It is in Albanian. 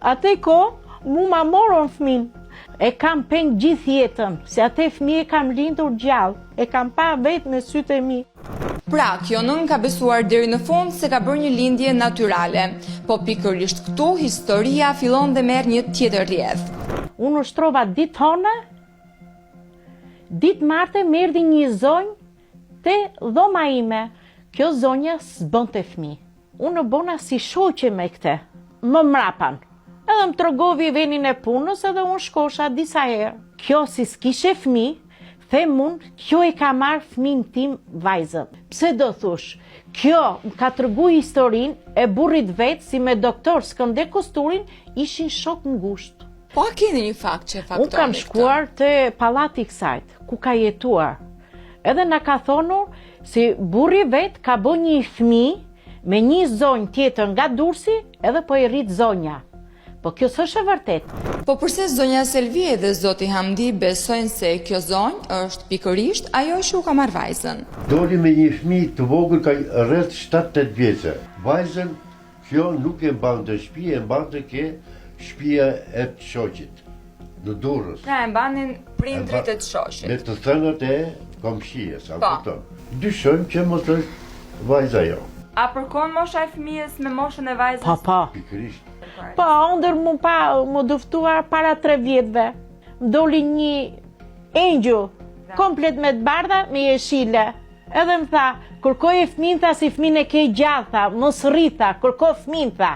Atë ko, mu ma morën fëmin. E kam peng gjithë jetën, se atë fëmijë kam lindur gjallë, e kam pa vetë me sytë e mi. Pra, kjo nën ka besuar deri në fund se ka bërë një lindje natyrale, po pikërisht këtu historia fillon dhe merr një tjetër rrjedh. Unë ushtrova ditë hone, ditë marte merdi një zonjë te dhoma ime. Kjo zonja s'bënte fëmijë. Unë bona si shoqe me këte, më mrapan. Edhe më trogovi venin e punës edhe unë shkosha disa herë. Kjo si s'kishe fëmijë, them unë, kjo e ka marrë fëmin tim vajzën. Pse do thush, kjo më ka tregu historinë e burrit vetë si me doktor Skënder Kosturin ishin shok ngushtë. Po a keni një fakt që faktoni? Unë kam shkuar te pallati i kësajt, ku ka jetuar. Edhe na ka thonur si burri vetë ka bë një fëmijë me një zonjë tjetër nga Durrësi, edhe po i rrit zonja. Po kjo s'është e vërtet. Po përse zonja Selvie dhe zoti Hamdi besojnë se kjo zonjë është pikërisht ajo që u ka marrë vajzën? Doli me një fëmijë të vogël ka rreth 7-8 vjeçë. Vajzën kjo nuk e mbante shtëpi, e mbante ke shtëpia e të shoqit në Durrës. Pra e mbanin prindrit e të shoqit. Me të thënat e komshies, a Po. kupton? Dyshojmë që mos është vajza jo. A përkon mosha e fëmijës me moshën e vajzës? Po. Pikërisht. Po, ndër më duftuar para 3 vjetëve. Më doli një engjëll, komplet me të bardha, me jeshile. Edhe më tha, kërkoj e fëmin, tha, si fëmin e ke gjallë, tha, mos rri, tha, kërko fëmin, tha.